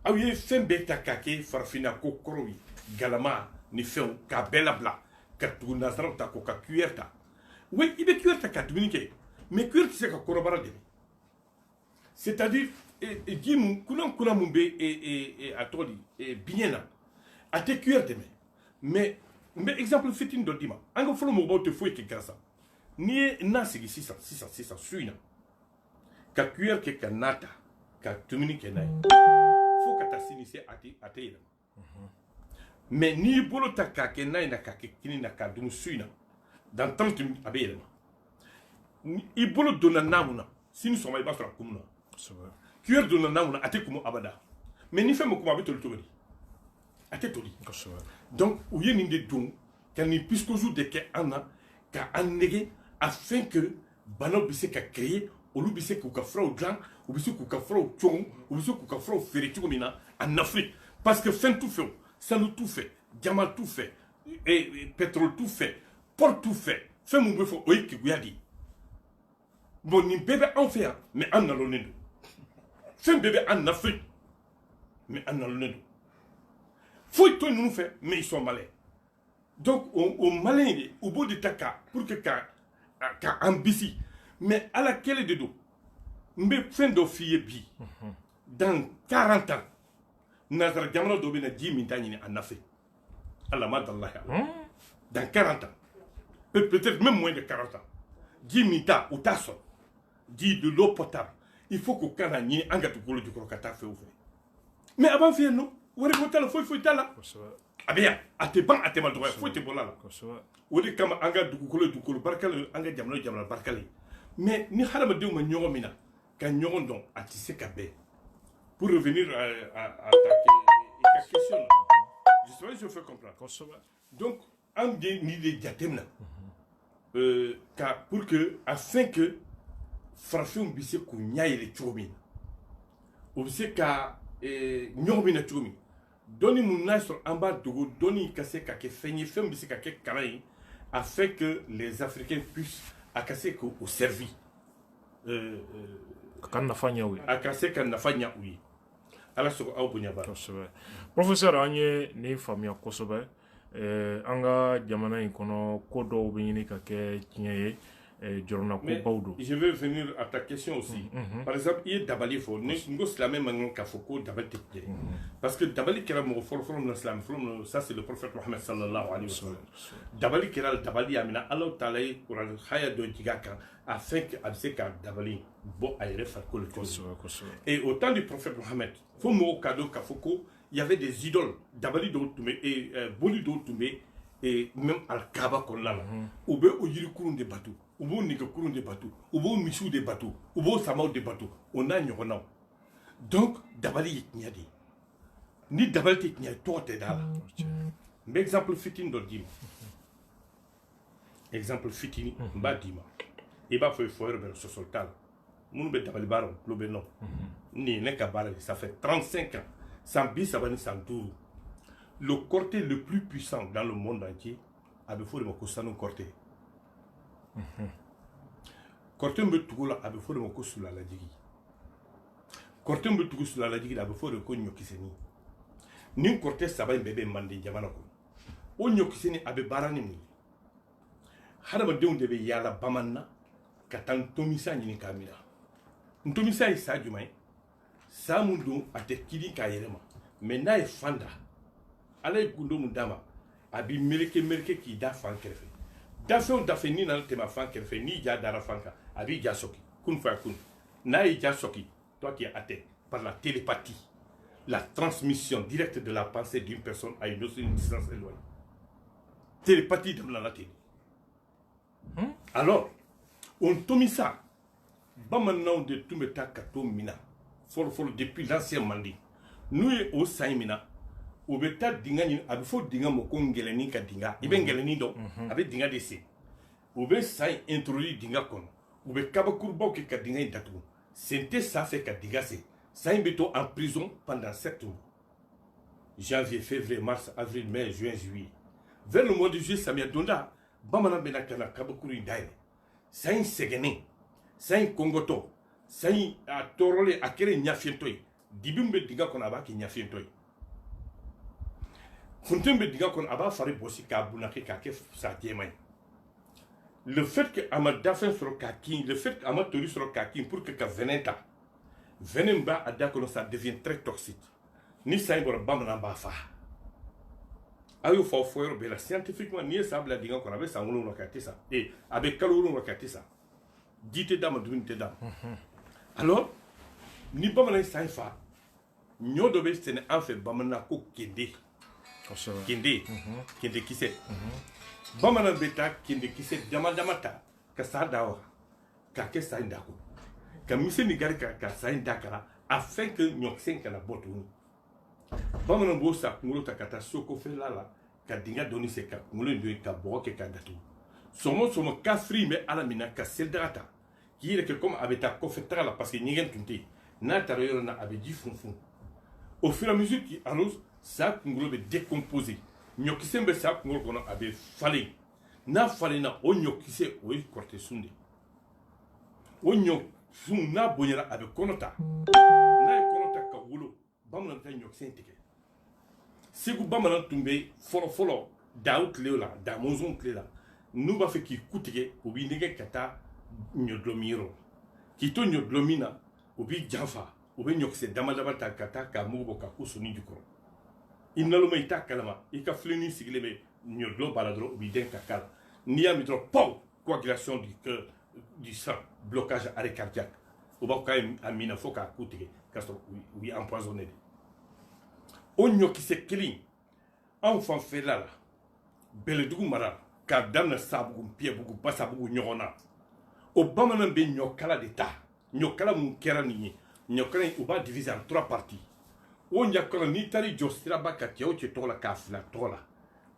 aw ye fɛn bɛɛ ta k'a kɛ farafina ko kɔrɔw ye galama ni fɛnw k'a bɛɛ labila ka tugu nazaraw ta k'o ka cuillère ta oui i bɛ cuillère ta ka dumuni kɛ mais cuillère tɛ se ka kɔrɔbara dɛmɛ c'est à dire ji mun kuna mun bɛ a tɔgɔ di biɲɛ na a tɛ cuillère dɛmɛ mais n bɛ exemple fitinin dɔ d'i ma an ka fɔlɔ mɔgɔbaw tɛ foyi kɛ gansan n'i ye na sigi sisan su in na ka cuillère kɛ ka na ta ka dumuni kɛ n'a ye fo ka taa sini se a tɛ yɛlɛma mais n'i y'i bolo ta k'a kɛ na in na k'a kɛ kini na k'a dun su in na dans 30 minutes a bɛ yɛlɛma i bolo donna na mun na sini sɔgɔma i b'a sɔrɔ a kumun na cuillère donna na mun na a tɛ kumun abada mais ni fɛn min kumun a bɛ toli cogo di a tɛ toli donc u ye nin de don ka nin pisikozu de kɛ an na ka an nege afin que banaw bɛ se ka créer olu bɛ se k'u ka furaw dilan u bɛ se k'u ka furaw cogo u bɛ se k'u ka furaw feere cogo min na en Afrique parce que fɛn t'u fɛ o sanu t'u fɛ jama t'u fɛ pétrole t'u fɛ port t'u fɛ fɛn mun bɛ fɔ o ye keguya de ye bon nin bɛɛ bɛ anw fɛ yan mais an nalonnen don fɛn bɛɛ bɛ en Afrique mais an nalonnen don foyi to ninnu fɛ mais ils sont malins donc o malin de u b'o de ta ka pour que ka an bisi mais ala kɛlɛ de don n bɛ fɛn dɔ f'i ye bi dans 40 ans nazara jamana dɔ bɛ na ji min t'a ɲini en Afrique ala ma dalahi dans 40 ans peut-être même moins de 40 ans ji min ta u t'a sɔrɔ ji de l'eau potable il faut k'o kana ɲini an ka dugukolo jukɔrɔ ka taa fɛ o fɛ mais a b'an fɛ yen nɔ wari ko t'a la foyi t'a la a bɛ yan a tɛ ban a tɛ ma dɔgɔya foyi tɛ bɔ a la o de kama an ka dugukolo barikalen an ka jamana barikalen mais ni hadamadenw ma ɲɔgɔn min na ka ɲɔgɔn dɔn a tɛ se ka bɛn pour revenir à ta question là j'espère que je fais comprendre donc an de ni de jateminɛ pour que afin que farafinw bɛ se k'u ɲɛ yɛlɛ cogo min na o bɛ se ka ɲɔgɔn min na cogo min dɔnni mun n'a sɔrɔ an b'a dogo dɔnni ka se ka kɛ fɛn ye fɛn bɛ se ka kɛ kalan ye afin que les Africains puissent a ka se k'u servir ka nafa ɲɛ u ye a ka se ka nafa ɲɛ u ye ala sɔgɔ aw bonya baara kosɛbɛ professeur an ye nin faamuya kosɛbɛ an ka jamana in kɔnɔ ko dɔw bɛ ɲini ka kɛ tiɲɛ ye jɔrɔna ko baw don je vais venir à ta question aussi par exemple i ye dabali fɔ n ko silamɛ man kan k'a fɔ ko dabali tɛ tiɲɛ parce que dabali kɛra mɔgɔ fɔlɔ-fɔlɔ min na silamɛ fɔlɔ min na ça c'est le prophète Mohammed sallallahu alayhi wa sallam dabali kɛra dabali y'a minɛ Ala taala ye kuranɛ haya dɔ jigin a kan afin que a bɛ se ka dabali bɔ a yɛrɛ farikolo cogo et au temps du prophète Mohammed fo mɔgɔw k'a dɔn k'a fɔ ko il y avait des idoles dabali dɔw tun bɛ boli dɔw tun bɛ même alikaba kɔnɔna la u bɛ o yirikurun de bato u b'o nɛgɛkurun de bato u b'o misiw de bato u b'o samaw de bato o n'a ɲɔgɔnnaw donc dabali ye tiɲɛ de ye ni dabali tɛ tiɲɛ ye tɔgɔ tɛ d'a la n bɛ exemple fitinin dɔ d'i ma exemple fitinin n b'a d'i ma i b'a fɔ fɔ yɔrɔ bɛɛ sɔsɔli t'a la minnu bɛ dabali baara o tulo bɛ nɔ nin ye ne ka baara ye ça fait 35 ans san 30 ni san 5 le corté le plus puissant dans le monde entier a bɛ fɔ de ma ko sanu corté corté min bɛ tugu la a bɛ fɔ de ma ko sulalajigi corté min bɛ tugu sulalajigi la a bɛ fɔ de ko ɲɔkisɛni nin corté saba in bɛɛ bɛ Manden jamana kɔnɔ o ɲɔkisɛni a bɛ baara ni mun ye hadamadenw de bɛ yaala bamanan na ka taa ntomisa ɲini k'a minɛ ntomisa ye saa jumɛn ye saa mun don a tɛ kiiri k'a yɛrɛ ma mais n'a ye fan da ala ye gundo mun d'a ma a bɛ meleke k'i da fan kɛrɛfɛ dafɛn o dafɛn n'i nana tɛmɛ fan kɛrɛfɛ n'i ja dara fan kan a b'i ja sɔki kun fa kun n'a y'i ja sɔki toi qui es athée par la télépathie la transmission directe de la pensée d'une personne à une autre une distance éloignée télépathie daminɛna ten alors o ntomisa bamananw de tun bɛ taa ka t'o minɛ fɔlɔ-fɔlɔ depuis l'ancien Manden n'u ye o san in minɛ o bɛ taa dingɛ ɲini a bɛ fɔ dingɛ ma ko ngɛlɛnin ka dingɛ i bɛ ngɛlɛnin dɔn a bɛ dingɛ de sen u bɛ san in introduire dingɛ kɔnɔ u bɛ kabakurubaw kɛ ka dingɛ in datugu sen tɛ sa fɛ ka dingɛ sen san in bɛ to en prison pendant 7 mois janvier février mars avril mai juin juillet vers le mois de juillet samiyɛ donda bamanan bɛ na ka na kabakuru in dayɛlɛ san in sɛgɛnnen san in kɔngɔtɔ sayi a torole a kere ɲafiɲɛtɔ ye dibin bɛ dingɛ kɔnɔ a b'a kɛ ɲafiɲɛtɔ ye funteni bɛ dingɛ kɔnɔ a b'a fari bɔsi k'a bunaki k'a kɛ sa jɛma ye le fait que a ma dafɛn sɔrɔ k'a kin le fait que a ma tori sɔrɔ k'a kin pour que ka venin ta venin b'a a da kɔnɔ ça devient très toxique ni sayi bɔra bamanan b'a fa a y'o fɔ fɔ yɔrɔ bɛɛ la scientifiquement n'i ye sa bila dingɛ kɔnɔ a bɛ san 7 kɛ a tɛ sa a bɛ kalo 7 kɛ a tɛ sa ji tɛ d'a ma dumuni tɛ d'a ma alors ni bamanan ye sayi fa ɲɔ dɔ bɛ sɛnɛ an fɛ bamanan ko kende kende kisɛ bamanan bɛ taa kende kisɛ dama dama ta ka sa da wa k'a kɛ sa in da kɔnɔ ka mise ni gari ka sa in da kara afin que ɲɔkisɛ in kana bɔ tuguni bamanan b'o sa kunkolo ta ka taa so kɔfɛla la ka dingɛ dɔɔni sen ka kunkolo in don yen ka bɔgɔ kɛ k'a datugu sɔmɔ sɔmɔ kafiri in bɛ ala min na ka selidaga ta k'i yɛrɛ kɛ comme a bɛ taa kɔfɛ taga la parce que ɲɛgɛn tun tɛ yen n'a taara yɔrɔ na a bɛ ji funfun au fur et à mesure qu'il arrose sa kunkolo bɛ décomposer ɲɔkisɛ bɛ sa kunkolo kɔnɔ a bɛ falen n'a falenna o ɲɔkisɛ o ye kɔrɔtɛsun de o ɲɔsun n'a bonyana a bɛ kɔnɔ ta n'a ye kɔnɔ ta ka wolo bamanan bɛ taa ɲɔkisɛ in tigɛ segu bamanan tun bɛ fɔlɔ daw tile la da mɔnzɔn tile la n'u b'a fɛ k'i ku tigɛ u b'i nɛgɛ ka taa ɲɔdulɔmin yɔrɔ k'i to ɲɔdulɔmin na u b'i janfa u bɛ ɲɔkisɛ dama dama ta ka taa k'a mugu bɔ ka ku soni jukɔrɔ i naloma i t'a kalama i ka filenin sigilen bɛ ɲɔdulɔ b'a la dɔrɔn u b'i den ka k'a la n'i y'a min dɔrɔn paw coagulation du cœur du sang blocage arrêt cardiaque u b'a fɔ k'a ye a minɛ fo k'a ku tigɛ k'a sɔrɔ u y'i empoisonné de o ɲɔkisɛ kelen anw fanfɛla la bɛlɛdugu mara k'a daminɛ sabugu piyɛbugu basabugu ɲɔgɔn na o bamanan bɛ ɲɔkala de ta ɲɔkala mun kɛra nin ye ɲɔkala in u b'a diviser en 3 parties o ɲɔkala n'i taara i jɔ siraba ka cɛ o cɛ tɔgɔ la k'a fila tɔgɔ la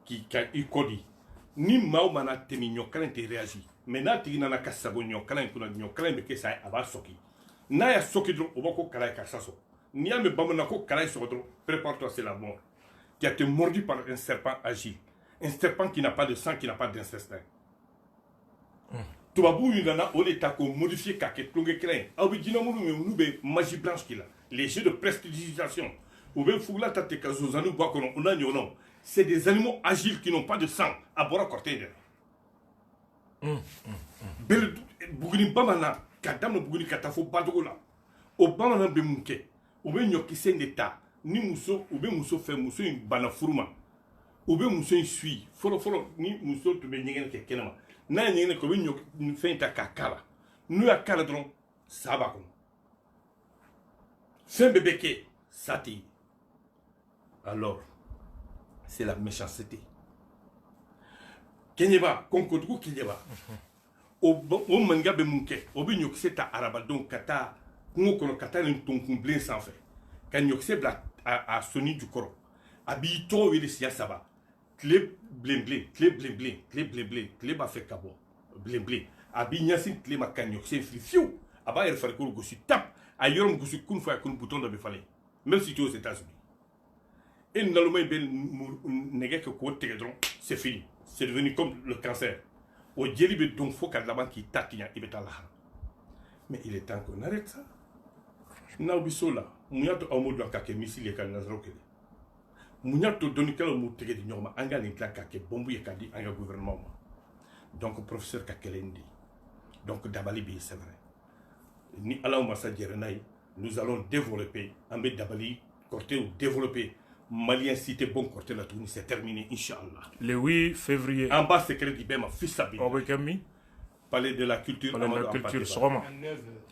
k'i ka i kɔdi ni maa o maa na tɛmɛ ɲɔkala in tɛ réagir mais n'a tigi nana ka sago ɲɔkala in kunna ɲɔkala in bɛ kɛ sa ye a b'a sɔki n'a y'a sɔki dɔrɔn o b'a ko kala ye karisa sɔgɔ n'i y'a mɛn bamanan ko kala ye sɔgɔ dɔrɔn prépare-toi c'est la mort tu as été mordu par un serpent agile un serpent qui n'a pas de sang qui n'a pas d'incestin tubabu yi nana o de ta k'o modifier k'a kɛ tulonkɛ kelen ye aw bɛ jinɛ minnu ye olu bɛ magie blanche k'i la les jeux de prestidigitation u bɛ fugula ta ten ka zonzanniw bɔ a kɔnɔ o n'a ɲɔgɔnnaw c'est des animaux agiles qui n'ont pas de sang a bɔra kɔrɔtɛ in de la bele buguni bamanan ka daminɛ buguni ka taa fo badogo la o bamanan bɛ mun kɛ u bɛ ɲɔkisɛ in de ta ni muso u bɛ muso fɛ muso in banna furu ma u bɛ muso in suit fɔlɔ ni muso tun bɛ ɲɛgɛn kɛ kɛnɛma n'a ye ɲɛgɛn kɛ u bɛ fɛn in ta k'a k'a la n'u y'a k'a la dɔrɔn sa b'a kɔnɔ fɛn bɛɛ bɛ kɛ sa tɛ yen alors c'est la méchanceté kɛɲɛba kɔnkodugu kɛɲɛba o maninka bɛ mun kɛ o bɛ ɲɔkisɛ ta arabadenw ka taa kungo kɔnɔ ka taa nin tonkunbilen sanfɛ ka ɲɔkisɛ bila a soni jukɔrɔ a b'i tɔgɔ wele siɲɛ 3 tile bilenbilen tile b'a fɛ ka bɔ bilenbilen a b'i ɲɛsin tile ma ka ɲɔkisɛ fili fiyewu a b'a yɛrɛ farikolo gosi tap a yɔrɔ min gosi kun fɔ a kun bouton dɔ bɛ falen même si tu es aux États-Unis et naloma in bɛ nɛgɛ kɛ k'o tigɛ dɔrɔn c'est fini c'est devenu comme le cancer o jeli bɛ don fo ka laban k'i ta tiɲɛ i bɛ taa lahara mais il est temps qu'on arrête ça n'aw bɛ s'o la mun y'a to aw m'o dɔn k'a kɛ misili ye ka nazaraw kɛlɛ mun y'a to dɔnnikɛlaw m'u tɛgɛ di ɲɔgɔn ma an ka nin dilan k'a kɛ bɔnbu ye k'a di an ka gouvernement ma donc professeur ka kɛlɛ nin de donc dabali bɛ yen c'est vrai ni ala ma sa jɛrɛ n'a ye nous allons développer an bɛ dabali kɔrɔtɛw développer malien cité bon corté la tuguni c'est terminé inchallah le 8 février en bas secret di bɛɛ ma fils sabi o bɛ kɛ min palais de la culture sɔgɔma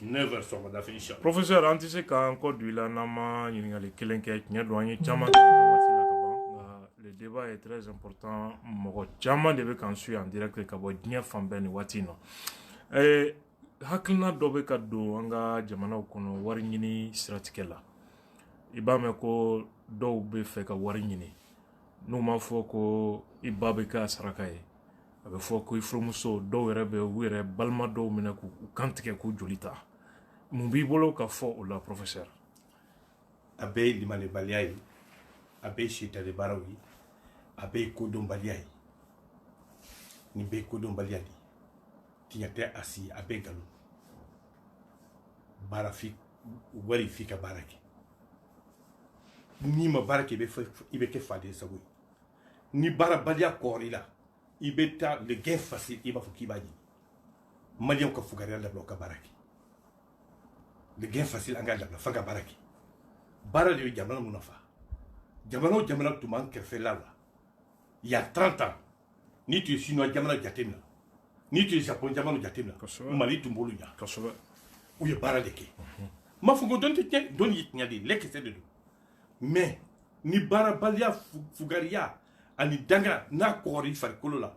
9h sɔgɔmada fɛ inchallah professeur an tɛ se k'an kɔ don i la n'an ma ɲininkali kelen kɛ tiɲɛ don an ye caman kɛ ka waati la ka ban nka le débat est très important mɔgɔ caman de bɛ k'an suit en direct ka bɔ diɲɛ fan bɛɛ nin waati in na hakilina dɔ bɛ ka don an ka jamanaw kɔnɔ wari ɲini siratigɛ la i b'a mɛn ko dɔw bɛ fɛ ka wari ɲini n'u ma fɔ ko i ba bɛ k'a saraka ye a bɛ fɔ ko i furumuso dɔw yɛrɛ bɛ u yɛrɛ balima dɔw minɛ k'u kantigɛ k'u joli ta mun b'i bolo ka fɔ o la professeur a bɛɛ ye limanibaliya ye a bɛɛ ye sitani baaraw ye a bɛɛ ye kodɔnbaliya ye nin bɛɛ ye kodɔnbaliya de tiɲɛ tɛ a si a bɛɛ nkalon baara wari f'i ka baara kɛ n'i ma baara kɛ i bɛ kɛ faden sago ye ni baarabaliya kɔɔri la i bɛ taa le gain facile i b'a fɔ k'i b'a ɲini maliyɛnw ka fugariya dabila u ka baara kɛ le gain facile an k'a dabila f'an ka baara kɛ baara de bɛ jamana mun nafa jamana o jamana tun b'an kɛrɛfɛla la il y a 30 ans ni tun ye chinois jamana jateminɛ ni tun ye japon jamana jateminɛ mali tun b'olu ɲa u ye baara de kɛ ma fɔ ko dɔnni tɛ tiɲɛ dɔnni ye tiɲɛ de ye lɛkɛsɛ de don mais ni baarabaliya fugariya ani danga n'a kɔgɔra i farikolo la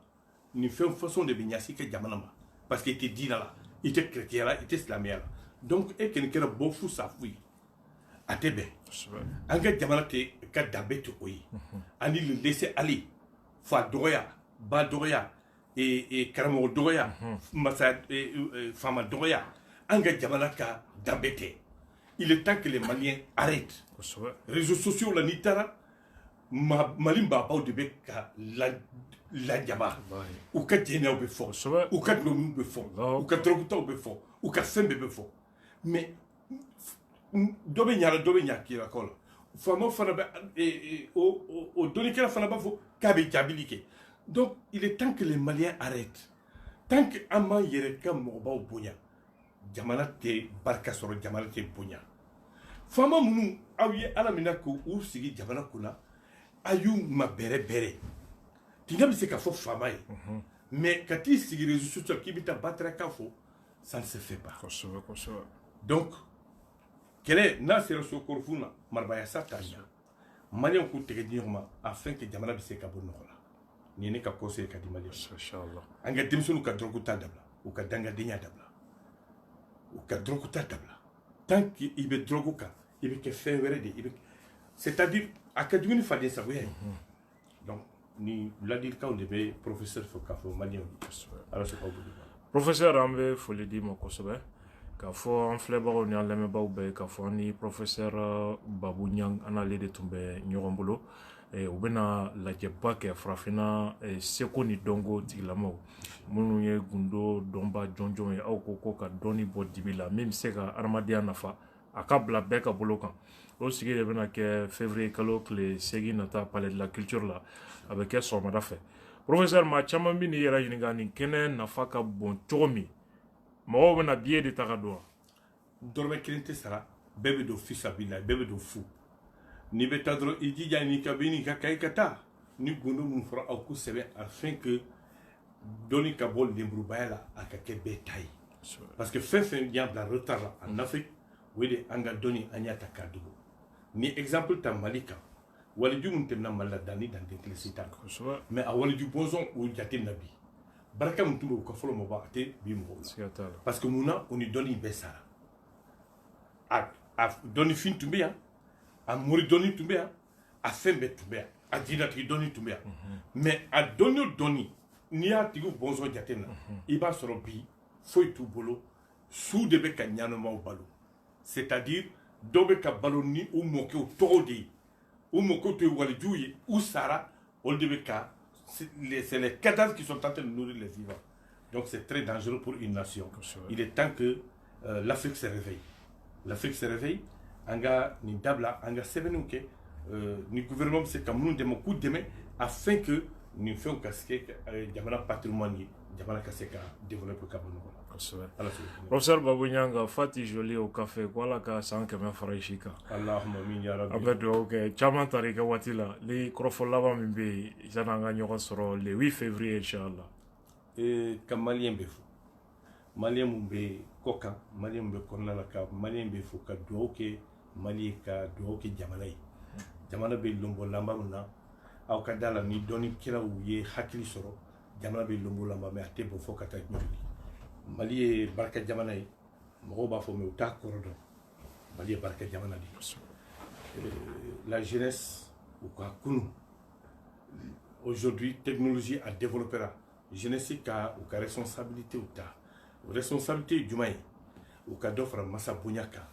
nin fɛn façon de bɛ ɲɛsin ka jamana ma parce que i tɛ diinɛ la i tɛ chrétien la i tɛ silamɛya la donc e kɔni kɛra bɔ fu sa fu ye a tɛ bɛn an ka jamana tɛ ka danbe tɛ o ye ani le laisser aller fa dɔgɔya ba dɔgɔya karamɔgɔ dɔgɔya masa faama dɔgɔya an ka jamana ka danbe tɛ il est temps que les Maliens arrêtent réseaux sociaux la n'i taara mali baabaw de bɛ ka lajaba u ka jɛnɛyaw bɛ fɔ u ka dulɔmiw bɛ fɔ u ka dɔrɔgutaw bɛ fɔ u ka fɛn bɛɛ bɛ fɔ mais dɔ bɛ ɲa la dɔ bɛ ɲa kirakaw la faamaw fana bɛ o dɔnnikɛla fana b'a fɔ k'a bɛ jaabili kɛ donc il est temps que les Maliens arrêtent tant que an m'an yɛrɛ ka mɔgɔbaw bonya jamana tɛ barika sɔrɔ jamana tɛ bonya faama minnu aw ye ala minɛ k'u sigi jamana kunna a y'u ma bɛrɛ tinɛ bɛ se ka fɔ faama ye mais ka t'i sigi réseaux sociaux k'i bɛ taa bataraka fɔ ça ne se fait pas donc kɛlɛ n'a sera sokorofun na marabaya sa t'a ɲa maliyɛnw k'u tɛgɛ di ɲɔgɔn ma afin que jamana bɛ se ka bɔ nɔgɔ la nin ye ne ka conseil ka di maliyɛnw an ka denmisɛnninw ka dɔrɔguta dabila u ka dangadenya dabila u ka dɔrɔguta dabila tant que i bɛ dɔrɔgu kan i bɛ kɛ fɛn wɛrɛ de ye c'est-à-dire a ka jugu ni faden sagoya ye donc ni ladilikanw de bɛ professeur fɔ k'a fɔ maliyɛnw ye ala sɔn k'aw bolo professeur an bɛ foli d'i ma kosɛbɛ k'a fɔ an filɛbagaw ni an lamɛnbagaw bɛɛ k'a fɔ ni professeur babu ɲang an n'ale de tun bɛ ɲɔgɔn bolo u bɛna lajɛba kɛ farafinna seko ni dɔnko tigilamaw minnu ye gundo dɔnba jɔnjɔn ye aw ko ka dɔnni bɔ dibi la min bɛ se ka adamadenya nafa a ka bila bɛɛ ka bolo kan o sigi de bɛna kɛ février kalo tile 8 nata palais de la culture la a bɛ kɛ sɔgɔmada fɛ professeur maa caman bɛ n'i yɛrɛ ɲininka nin kɛnɛ nafa ka bon cogo min mɔgɔw bɛna billet de ta ka don wa dɔrɔmɛ kelen tɛ sara bɛɛ bɛ don fisabila bɛɛ bɛ don fu n'i bɛ taa dɔrɔn i jija n'i ka bɛ n'i ka kayi ka taa ni gundo min fɔra aw k'u sɛbɛn afin que dɔnni ka bɔ lenburubaya la a ka kɛ bɛɛ ta ye parce que fɛn fɛn y'a bila retard la en Afrique o de an ka dɔnni an y'a ta k'a dogo ni exemple ta Mali kan waliju min tɛmɛna Mali la dan ni dan tɛ kelen si t'a la mais a waliju bɔnsɔn o jate na bi barika min tun bɛ u ka fɔlɔ mɔgɔ a tɛ bi mɔgɔw la parce que mun na o ni dɔnni bɛɛ sara a dɔnnifin tun bɛ yan a mori dɔnni tun bɛ yan a fɛn bɛɛ tun bɛ yan a jinɛtigi dɔnni tun bɛ yan mais a dɔnni o dɔnni n'i y'a tigi bɔnsɔn jate na i b'a sɔrɔ bi foyi t'u bolo su de bɛ ka ɲanamaw balo c'est-à-dire dɔw bɛ ka balo ni u mɔkɛw tɔgɔ de ye u mɔkɛw tɛ walijuw ye u sara olu de bɛ ka c'est les cadavres qui sont en train de nourrir les vivants donc c'est très dangereux pour une nation il est temps que l'Afrique se réveille l'Afrique se réveille an ka nin dabila an ka sɛbɛnniw kɛ ni gouvernement bɛ se ka minnu dɛmɛ k'u dɛmɛ afin que nin fɛnw ka se jamana patrimoine ye jamana ka se ka développer ka bɔ nɔgɔ la professeur babu ɲanga fati joli o café ko ala ka san 100 fara i si kan allahumma min ya rabbi an bɛ dugawu kɛ caman tari kɛ waati la ni kɔrɔfɔ laban min bɛ yen sanni an ka ɲɔgɔn sɔrɔ le 8 février inchallah ka maliyɛn bɛ fo maliyɛn mun bɛ kɔ kan maliyɛn mun bɛ kɔnɔna la ka maliyɛn bɛ fo ka dugawu kɛ mali ye ka dugawu kɛ jamana ye jamana bɛ lɔnbɔ lanba min na aw ka da la ni dɔnnikɛlaw ye hakili sɔrɔ jamana bɛ lɔnbɔ lanba mais a tɛ bɔ fo ka taa ɲɔgɔn mali ye barika jamana ye mɔgɔw b'a fɔ mais u t'a kɔrɔ dɔn mali ye barika jamana de ye la jeunesse u ka kunu aujourd'hui technologie a développé la jeunesse ka u ka responsabilité ta responsabilité ye jumɛn ye u ka dɔ fara masa bonya kan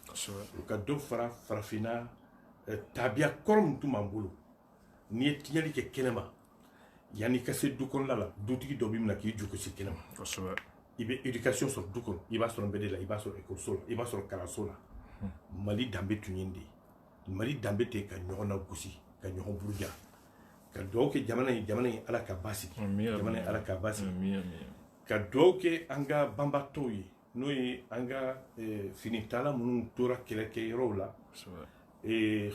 u ka dɔ fara farafinna tabiya kɔrɔ min tun b'an bolo n'i ye tiɲɛli kɛ kɛnɛma yanni ka se du kɔnɔna la dutigi dɔ b'i minɛ k'i jogosi kɛnɛma il bɛ éducation sɔrɔ du kɔnɔ i b'a sɔrɔ nbɛde la i b'a sɔrɔ ekɔliso la i b'a sɔrɔ kalanso la mali danbe tun ye nin de ye mali danbe tɛ ka ɲɔgɔn lagosi ka ɲɔgɔn buruja ka dugawu kɛ jamana in ala ka basigi jamana in ala ka basigi ka dugawu kɛ an ka banbatɔw ye n'o ye an ka finitala minnu tora kɛlɛkɛyɔrɔw la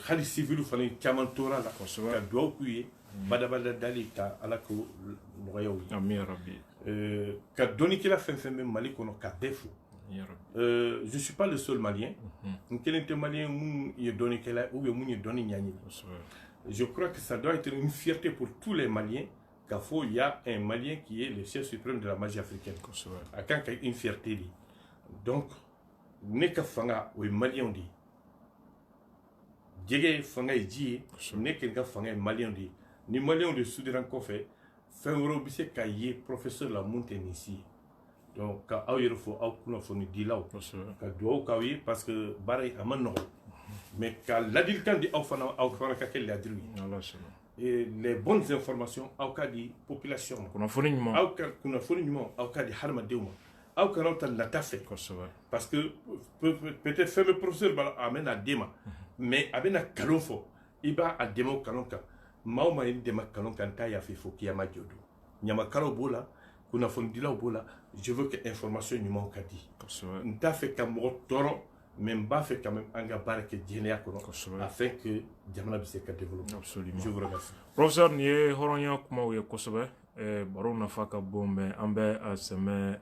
hali civil fana caman tora la ka dugawu k'u ye badabada dali ka ala ko nɔgɔyaw ye ka dɔnnikɛla fɛn fɛn bɛ mali kɔnɔ ka bɛɛ fo je suis pas le seul malien n kelen tɛ malien minnu ye dɔnnikɛla ou bien minnu ye dɔnni ɲɛɲini je crois que ça doit être une fierté pour tous les maliens k'a fɔ il y a un malien qui est le chef suprême de la magie africaine a kan ka une fierté de donc ne ka fanga o ye malien de ye jɛgɛ fanga ye ji ye ne kelen ka fanga ye malien de ye ni malien de sudira kɔfɛ fɛn wɛrɛw bɛ se ka ye professeur la mun tɛ nin si ye donc ka aw yɛrɛ fɔ aw kunnafoni dilaw ka dugawu k'aw ye parce que baara in a ma nɔgɔn mais ka ladilikan di aw fana ka kɛ ladiriw ye et les bonnes informations aw ka di population ma kunnafoni ɲuman aw ka kunnafoni ɲuman aw ka di hadamadenw ma aw kana ta nata fɛ parce que peut-être fɛn bɛ professeur b'a la a bɛna d'e ma mais a bɛna kalon fɔ i b'a a dɛmɛ o kalon kan maa o maa ye dɛmɛ kalon kan n t'a yafa fo kiyama jɔ don ɲamakalaw b'o la kunnafonidilaw b'o la je veux que information ɲumanw ka di n t'a fɛ ka mɔgɔ tɔɔrɔ mais n b'a fɛ quand même an ka baara kɛ jɛnɛya kɔnɔ afin que jamana bɛ se ka développer je vous remercie professeur nin ye hɔrɔnya kumaw ye kosɛbɛ baro nafa ka bon mais an bɛ a sɛmɛ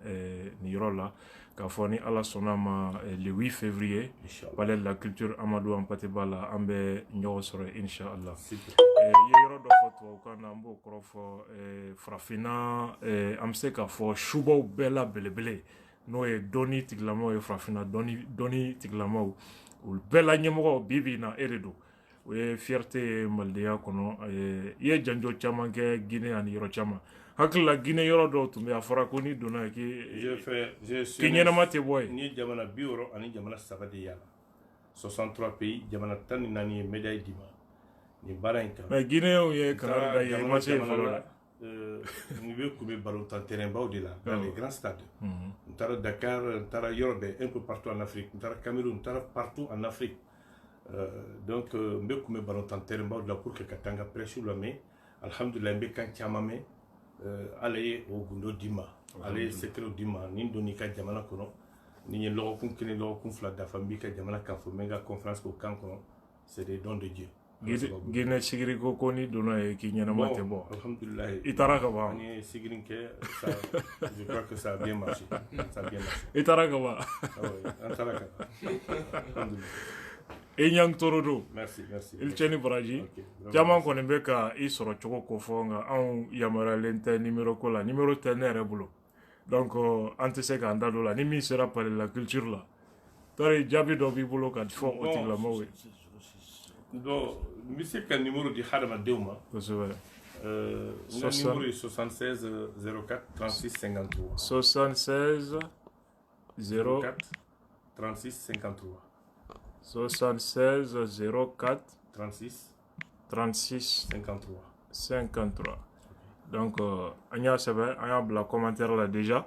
nin yɔrɔ la k'a fɔ ni ala sɔnna ma le 8 février palais de la culture Amadou Hampâté-Bâ la an bɛ ɲɔgɔn sɔrɔ inchallah i ye yɔrɔ dɔ fɔ tubabukan na an b'o kɔrɔ fɔ farafinna an bɛ se k'a fɔ subaw bɛɛ la belebele n'o ye dɔnni tigilamaw ye farafinna dɔnni tigilamaw olu bɛɛ la ɲɛmɔgɔ bi na e de don o ye fierté ye malidenya kɔnɔ i ye janjo caman kɛ Guinée ani yɔrɔ caman hakili la Guinée yɔrɔ dɔw tun bɛ a fɔra ko ni donna ye k'i ɲɛnama tɛ bɔ yen ni ye jamana 60 ani jamana 3 de yala 63 pays jamana 14 ye médaille di ma ni baara in kan mais Guinéenw ye kanari da ye ma se fɔlɔ la n bɛ kun bɛ ballon-tan terrain baw de la dans les grands stades n taara Dakar n taara yɔrɔ bɛɛ un peu partout en Afrique n taara Cameroun n taara partout en Afrique donc n bɛ kun bɛ ballon-tan terrain baw de la pour que ka taa n ka prêche la mɛn alhamdulillah n bɛ kan caman mɛn ala ye o gundo di ma ala ye secret di ma ni donni ka jamana kɔnɔ ni ye lɔgɔkun kelen lɔgɔkun fila dafa n b'i ka jamana kan fɔ n bɛ n ka conférence k'o kan kɔnɔ c'est des dons de Dieu Guinée sigiri ko ni donna ye k'i ɲɛnama tɛ bɔ alhamdulillah i taara ka ban an ye sigiri kɛ je crois que ça a bien marché i taara ka ban an taara ka ban alhamdulillah i ɲang toro do merci il cɛni baraji caman kɔni bɛ ka i sɔrɔ cogo ko fɔ nka anw yamaruyalen tɛ numéro ko la numéro tɛ ne yɛrɛ bolo donc an tɛ se k'an da don la ni min sera palais de la culture la tari jaabi dɔ b'i bolo ka fɔ o tigilamɔgɔw ye donc n bɛ se ka numéro di hadamadenw ma kosɛbɛ n ka numéro ye 76 04 36 53 76 04 36 53 76 04 36 36 53 53 donc an y'a sɛbɛn an y'a bila commentaire la déjà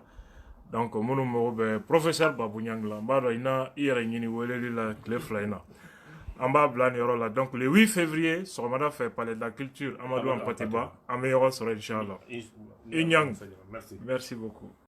donc minnu mago bɛ professeur Babou Niang la n b'a dɔn i na i yɛrɛ ɲini weleli la tile 2 in na an b'a bila nin yɔrɔ la donc le 8 février sɔgɔmada fɛ palais de la culture Amadou Hampâté-Bâ an bɛ ɲɔgɔn sɔrɔ inchallah i Niang merci beaucoup